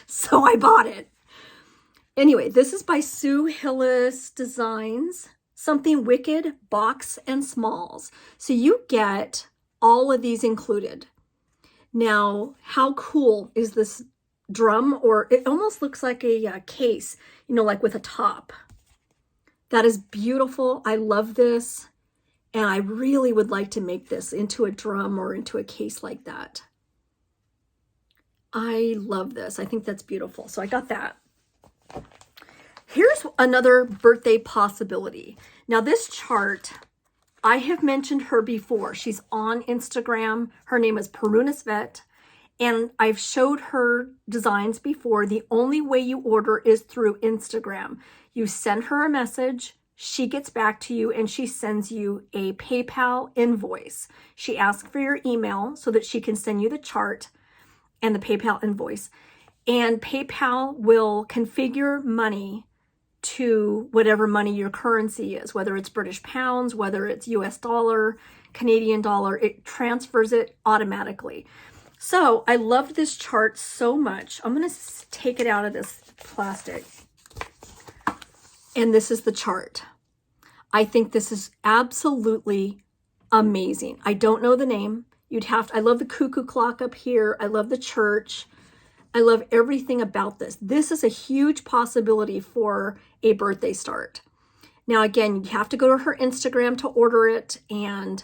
S1: So I bought it. Anyway, this is by Sue Hillis Designs. Something Wicked, Box and Smalls. So you get all of these included. Now, how cool is this drum? Or it almost looks like a case, you know, like with a top. That is beautiful. I love this. And I really would like to make this into a drum or into a case like that. I love this. I think that's beautiful. So I got that. Here's another birthday possibility. Now this chart, I have mentioned her before. She's on Instagram. Her name is Perunas Vet. And I've showed her designs before. The only way you order is through Instagram. You send her a message, she gets back to you, and she sends you a PayPal invoice. She asks for your email so that she can send you the chart and the PayPal invoice. And PayPal will configure money to whatever money your currency is, whether it's British pounds, whether it's US dollar, Canadian dollar, it transfers it automatically. So I love this chart so much. I'm gonna take it out of this plastic. And this is the chart. I think this is absolutely amazing. I don't know the name. I love the cuckoo clock up here. I love the church. I love everything about this. This is a huge possibility for a birthday start. Now, again, you have to go to her Instagram to order it and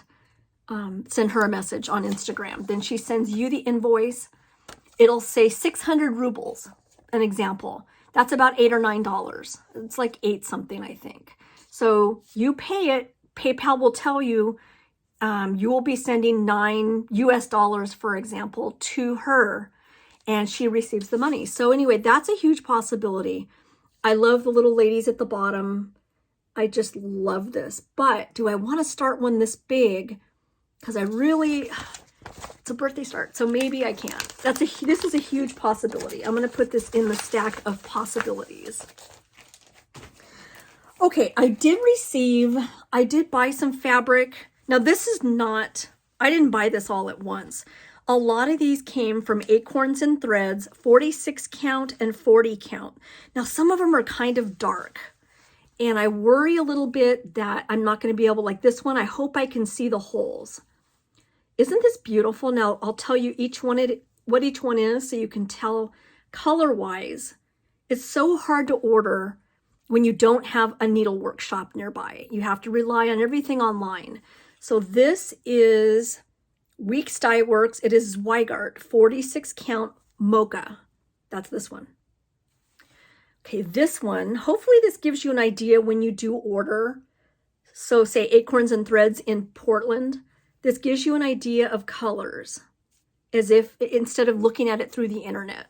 S1: send her a message on Instagram. Then she sends you the invoice. It'll say 600 rubles, an example. That's about $8 or $9. It's like 8 something, I think. So you pay it. PayPal will tell you you will be sending $9 US, for example, to her, and she receives the money. So anyway, that's a huge possibility. I love the little ladies at the bottom. I just love this. But do I want to start one this big? Because it's a birthday start, so maybe I can't. This is a huge possibility. I'm going to put this in the stack of possibilities. Okay, I did buy some fabric. Now this is I didn't buy this all at once. A lot of these came from Acorns and Threads, 46 count and 40 count. Now some of them are kind of dark. And I worry a little bit that I'm not going to be able, like this one, I hope I can see the holes. Isn't this beautiful? Now I'll tell you what each one is so you can tell color-wise. It's so hard to order when you don't have a needlework shop nearby. You have to rely on everything online. So this is Weeks Dye Works. It is Zweigart 46 count Mocha. That's this one. Okay, this one, hopefully this gives you an idea when you do order. So say Acorns and Threads in Portland. This gives you an idea of colors as if instead of looking at it through the internet.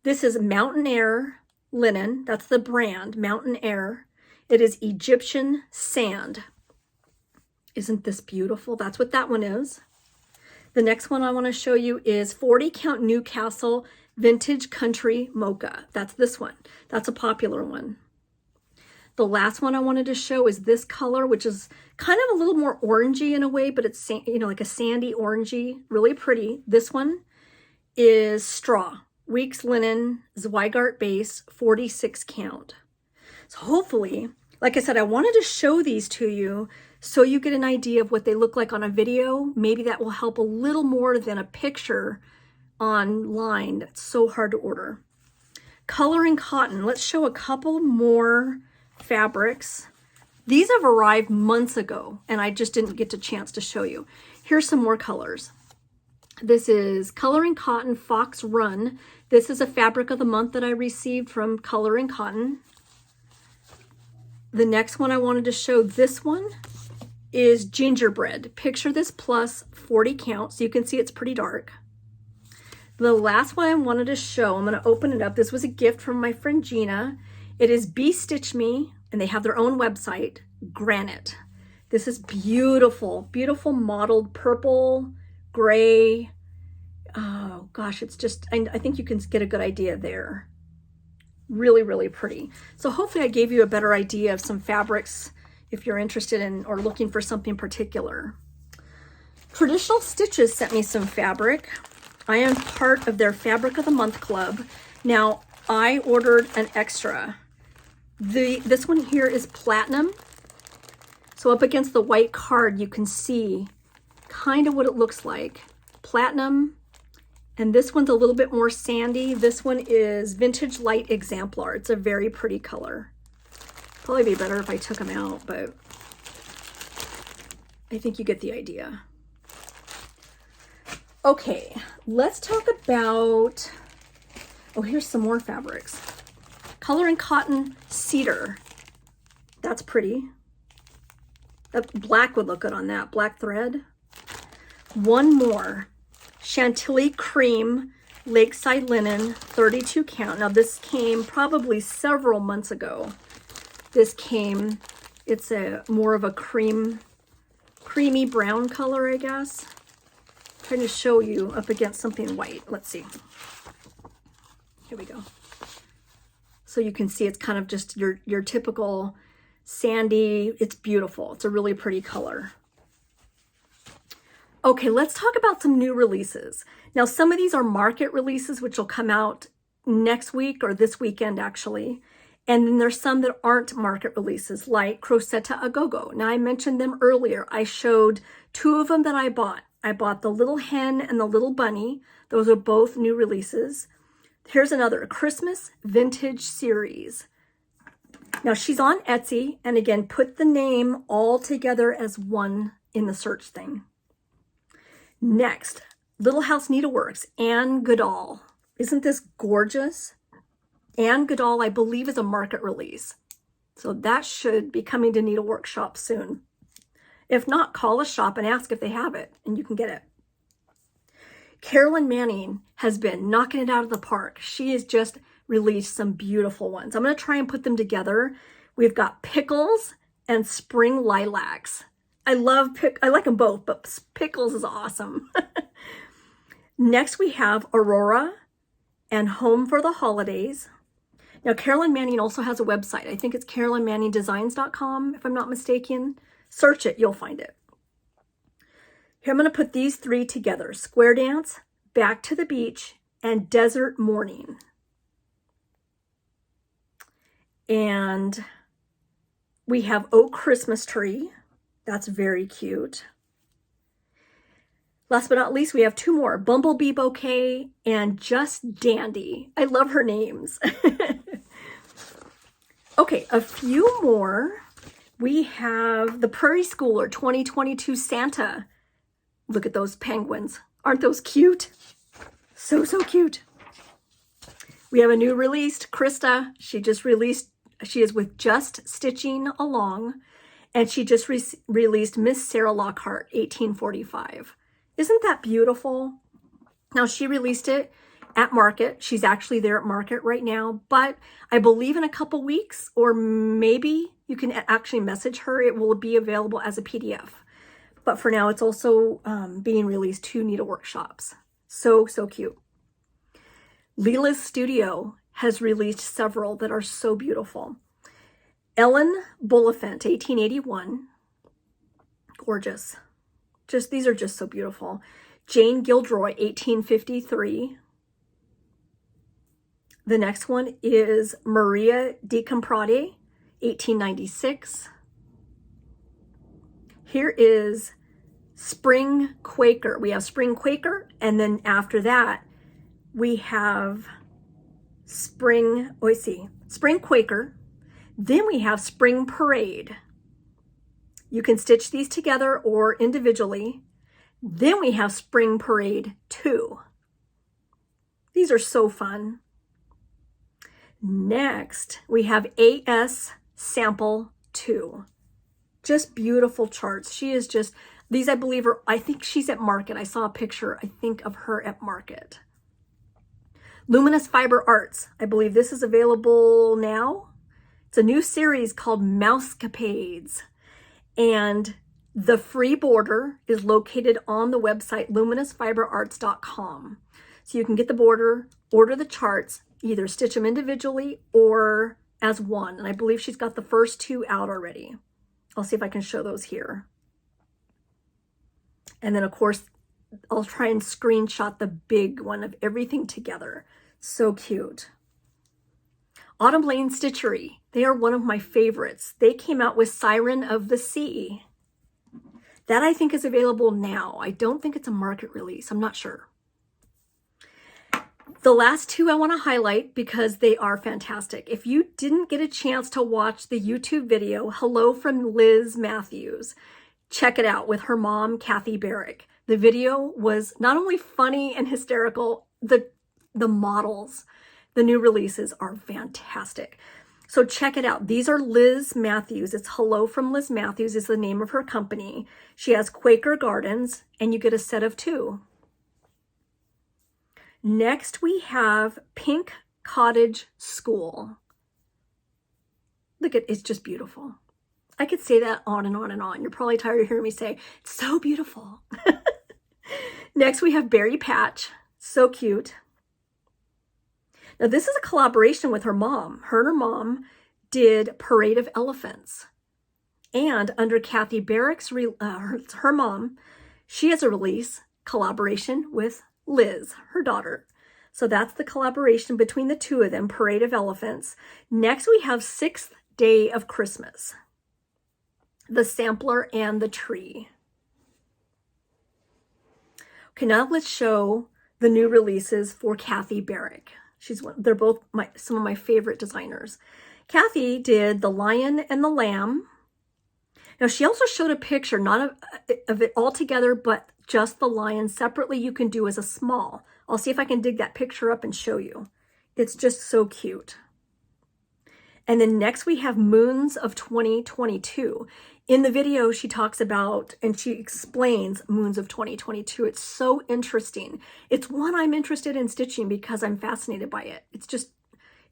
S1: This is Mountain Air linen. That's the brand, Mountain Air. It is Egyptian sand. Isn't this beautiful? That's what that one is. The next one I want to show you is 40 count Newcastle Vintage Country Mocha. That's this one. That's a popular one. The last one I wanted to show is this color, which is kind of a little more orangey in a way, but it's, you know, like a sandy orangey, really pretty. This one is Straw, Weeks Linen, Zweigart Base, 46 count. So hopefully, like I said, I wanted to show these to you so you get an idea of what they look like on a video. Maybe that will help a little more than a picture online that's so hard to order. Coloring cotton. Let's show a couple more fabrics. These have arrived months ago, and I just didn't get a chance to show you. Here's some more colors. This is Coloring Cotton Fox Run. This is a fabric of the month that I received from Coloring Cotton. The next one I wanted to show, this one is Gingerbread. Picture this plus 40 count, so you can see it's pretty dark. The last one I wanted to show, I'm going to open it up. This was a gift from my friend Gina. It is Be Stitch Me, and they have their own website, Granite. This is beautiful, beautiful mottled purple, gray. Oh gosh, it's just, I think you can get a good idea there. Really, really pretty. So hopefully I gave you a better idea of some fabrics if you're interested in or looking for something particular. Traditional Stitches sent me some fabric. I am part of their Fabric of the Month Club. Now, I ordered an extra. This one here is platinum. So up against the white card, you can see kind of what it looks like. Platinum, and this one's a little bit more sandy. This one is Vintage Light Exemplar. It's a very pretty color. Probably be better if I took them out, but I think you get the idea. Okay, let's talk about, oh, here's some more fabrics. Coloring Cotton Cedar. That's pretty. That black would look good on that, black thread. One more, Chantilly Cream Lakeside Linen, 32 count. Now this came probably several months ago. This came, it's a more of a creamy brown color, I guess. I'm trying to show you up against something white. Let's see. Here we go. So you can see it's kind of just your typical sandy. It's beautiful. It's a really pretty color. Okay, let's talk about some new releases. Now, some of these are market releases, which will come out next week or this weekend, actually. And then there's some that aren't market releases, like Crocette a Gogo. Now, I mentioned them earlier. I showed two of them that I bought. I bought the Little Hen and the Little Bunny. Those are both new releases. Here's another, Christmas Vintage Series. Now, she's on Etsy. And again, put the name all together as one in the search thing. Next, Little House Needleworks, Anne Goodall. Isn't this gorgeous? Anne Goodall, I believe, is a market release. So that should be coming to Needlework shops soon. If not, call a shop and ask if they have it, and you can get it. Carolyn Manning has been knocking it out of the park. She has just released some beautiful ones. I'm going to try and put them together. We've got Pickles and Spring Lilacs. I like them both, but Pickles is awesome. Next, we have Aurora and Home for the Holidays. Now, Carolyn Manning also has a website. I think it's carolynmanningdesigns.com, if I'm not mistaken. Search it, you'll find it. Here, I'm going to put these three together. Square Dance, Back to the Beach, and Desert Morning. And we have Oak Christmas Tree. That's very cute. Last but not least, we have two more, Bumblebee Bouquet and Just Dandy. I love her names. Okay, a few more. We have the Prairie Schooler 2022 Santa. Look at those penguins. Aren't those cute? So, so cute. We have a new release, Krista. She is with Just Stitching Along. And she just released Miss Sarah Lockhart, 1845. Isn't that beautiful? Now, she released it at market. She's actually there at market right now. But I believe in a couple weeks, or maybe you can actually message her. It will be available as a PDF. But for now, it's also being released to Needlework shops. So, so cute. Leela's Studio has released several that are so beautiful. Ellen Bulliphant, 1881. Gorgeous. These are just so beautiful. Jane Gilderoy, 1853. The next one is Maria Di Comprade, 1896. Here is Spring Quaker. We have Spring Quaker, and then after that, we have Spring Quaker. Then we have Spring Parade. You can stitch these together or individually. Then we have Spring Parade 2. These are so fun. Next, we have AS Sample 2. Just beautiful charts. She is just, these I believe are, I think she's at Market. I saw a picture, I think, of her at Market. Luminous Fiber Arts. I believe this is available now. It's a new series called Mousecapades. And the free border is located on the website luminousfiberarts.com. So you can get the border, order the charts, either stitch them individually or as one. And I believe she's got the first 2 out already. I'll see if I can show those here. And then of course, I'll try and screenshot the big one of everything together. So cute. Autumn Lane Stitchery. They are one of my favorites. They came out with Siren of the Sea. That I think is available now. I don't think it's a market release. I'm not sure. The last 2 I want to highlight because they are fantastic. If you didn't get a chance to watch the YouTube video, Hello from Liz Matthews, check it out with her mom, Kathy Barrick. The video was not only funny and hysterical, the models, the new releases are fantastic. So check it out. These are Liz Matthews. It's Hello from Liz Matthews is the name of her company. She has Quaker Gardens and you get a set of 2. Next, we have Pink Cottage School. Look at, it's just beautiful. I could say that on and on and on. You're probably tired of hearing me say, it's so beautiful. Next, we have Berry Patch. So cute. Now, this is a collaboration with her mom. Her and her mom did Parade of Elephants. And under Kathy Barrick's, her mom, she has a release collaboration with Liz, her daughter. So that's the collaboration between the 2 of them, Parade of Elephants. Next, we have 6th Day of Christmas, the Sampler and the Tree. Okay, now let's show the new releases for Kathy Barrick. They're both some of my favorite designers. Kathy did the Lion and the Lamb. Now, she also showed a picture, not of it all together, but just the lion separately you can do as a small. I'll see if I can dig that picture up and show you. It's just so cute. And then next we have Moons of 2022. In the video, she talks about and she explains Moons of 2022. It's so interesting. It's one I'm interested in stitching because I'm fascinated by it. It's just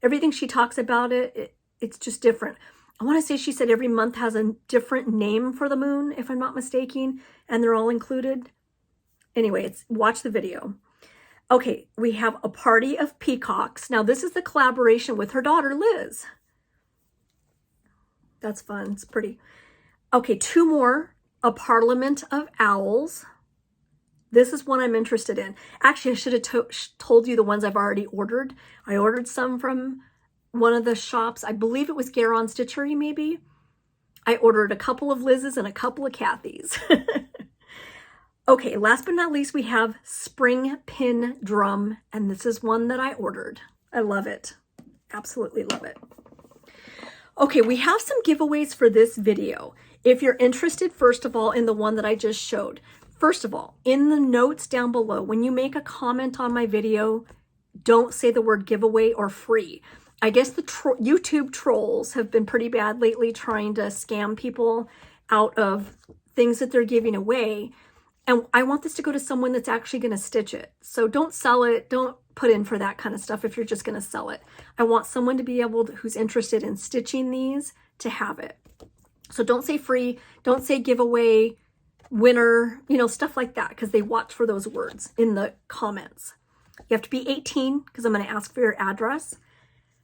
S1: everything she talks about it's just different. I want to say she said every month has a different name for the moon, if I'm not mistaken, and they're all included. Anyway, watch the video. Okay, we have A Party of Peacocks. Now, this is the collaboration with her daughter, Liz. That's fun. It's pretty. Okay, 2 more. A Parliament of Owls. This is one I'm interested in. Actually, I should have told you the ones I've already ordered. I ordered some from one of the shops. I believe it was Garon Stitchery, maybe. I ordered a couple of Liz's and a couple of Kathy's. Okay, last but not least, we have Spring Pin Drum, and this is one that I ordered. I love it. Absolutely love it. Okay, we have some giveaways for this video. If you're interested, first of all, in the one that I just showed, first of all, in the notes down below, when you make a comment on my video, don't say the word giveaway or free. I guess the YouTube trolls have been pretty bad lately trying to scam people out of things that they're giving away. And I want this to go to someone that's actually going to stitch it. So don't sell it. Don't put in for that kind of stuff if you're just going to sell it. I want someone to be able to, who's interested in stitching these, to have it. So don't say free. Don't say giveaway, winner, you know, stuff like that, because they watch for those words in the comments. You have to be 18 because I'm going to ask for your address.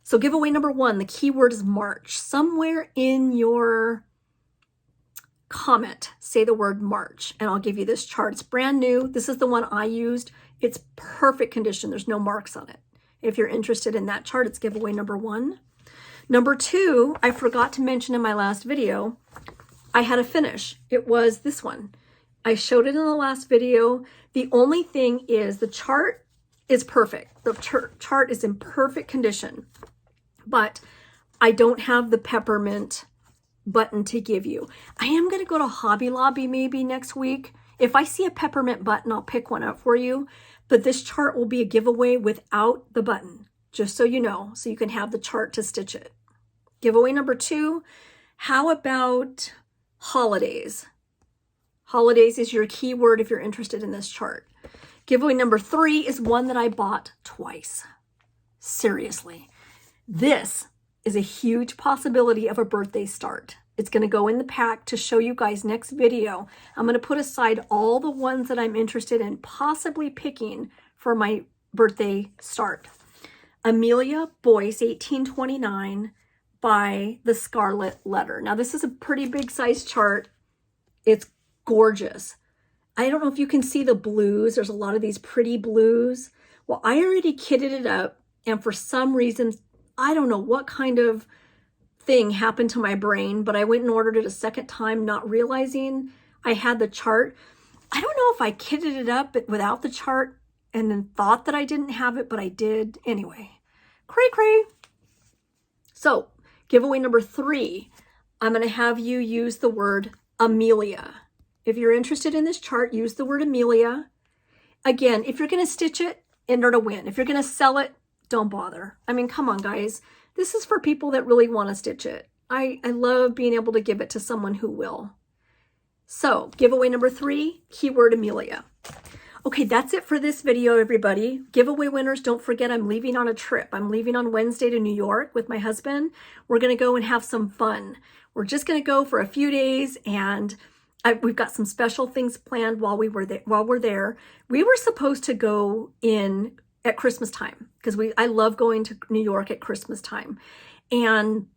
S1: So giveaway number 1, the keyword is March. Somewhere in your comment, say the word March, and I'll give you this chart. It's brand new. This is the one I used. It's perfect condition. There's no marks on it. If you're interested in that chart, it's giveaway number 1. Number 2, I forgot to mention in my last video, I had a finish. It was this one. I showed it in the last video. The only thing is the chart is perfect. The chart is in perfect condition, but I don't have the peppermint button to give you. I am going to go to Hobby Lobby maybe next week. If I see a peppermint button, I'll pick one up for you, but this chart will be a giveaway without the button, just so you know, so you can have the chart to stitch it. Giveaway number 2, how about holidays? Holidays is your keyword if you're interested in this chart. Giveaway number 3 is one that I bought twice. Seriously. This is a huge possibility of a birthday start. It's going to go in the pack to show you guys next video. I'm going to put aside all the ones that I'm interested in possibly picking for my birthday start. Amelia Boyce, 1829, by the Scarlet Letter. Now, this is a pretty big size chart. It's gorgeous. I don't know if you can see the blues. There's a lot of these pretty blues. Well, I already kitted it up, and for some reason, I don't know what kind of thing happened to my brain, but I went and ordered it a second time, not realizing I had the chart. I don't know if I kitted it up without the chart and then thought that I didn't have it, but I did anyway. Cray cray. So, giveaway number 3, I'm going to have you use the word Amelia. If you're interested in this chart, use the word Amelia. Again, if you're going to stitch it, enter to win. If you're going to sell it, don't bother. I mean, come on, guys. This is for people that really want to stitch it. I love being able to give it to someone who will. So, giveaway number 3, keyword Amelia. Okay, that's it for this video, everybody. Giveaway winners, don't forget I'm leaving on a trip. I'm leaving on Wednesday to New York with my husband. We're going to go and have some fun. We're just going to go for a few days, and we've got some special things planned while we're there. We were supposed to go in at Christmas time because I love going to New York at Christmas time, and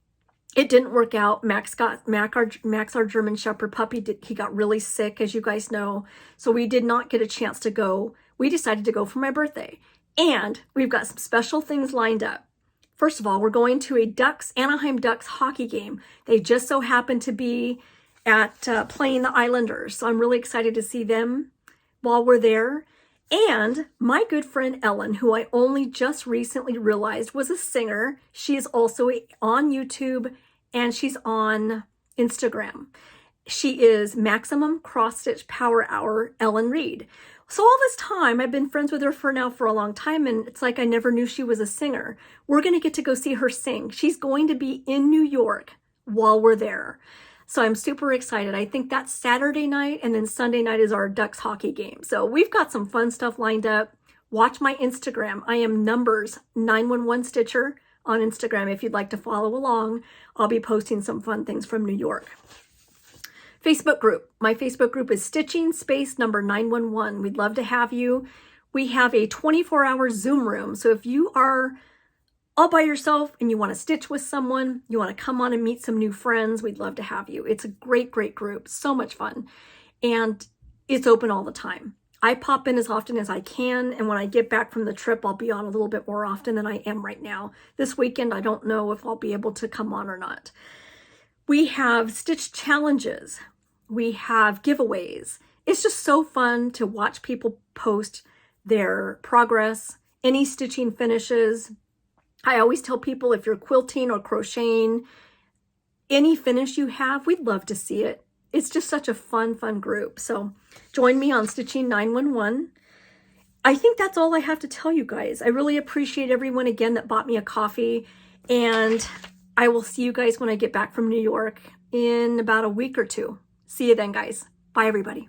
S1: it didn't work out. Max, our German Shepherd puppy, he got really sick, as you guys know, so we did not get a chance to go. We decided to go for my birthday, and we've got some special things lined up. First of all, we're going to a Anaheim Ducks hockey game. They just so happen to be at playing the Islanders, so I'm really excited to see them while we're there. And my good friend Ellen, who I only just recently realized was a singer, she is also on YouTube and she's on Instagram. She is Maximum Cross Stitch Power Hour Ellen Reed. So all this time, I've been friends with her for a long time, and it's like I never knew she was a singer. We're going to get to go see her sing. She's going to be in New York while we're there. So I'm super excited. I think that's Saturday night, and then Sunday night is our Ducks hockey game. So we've got some fun stuff lined up. Watch my Instagram. I am Numbers911Stitcher on Instagram if you'd like to follow along. I'll be posting some fun things from New York. Facebook group. My Facebook group is Stitching Space Number 911. We'd love to have you. We have a 24-hour Zoom room. So if you are all by yourself and you want to stitch with someone, you want to come on and meet some new friends, we'd love to have you. It's a great, great group. So much fun. And it's open all the time. I pop in as often as I can, and when I get back from the trip, I'll be on a little bit more often than I am right now. This weekend, I don't know if I'll be able to come on or not. We have stitch challenges. We have giveaways. It's just so fun to watch people post their progress, any stitching finishes. I always tell people, if you're quilting or crocheting, any finish you have, we'd love to see it. It's just such a fun group. So join me on Stitching 911. I think that's all I have to tell you guys. I really appreciate everyone again that bought me a coffee, and I will see you guys when I get back from New York in about a week or two. See you then, guys. Bye, everybody.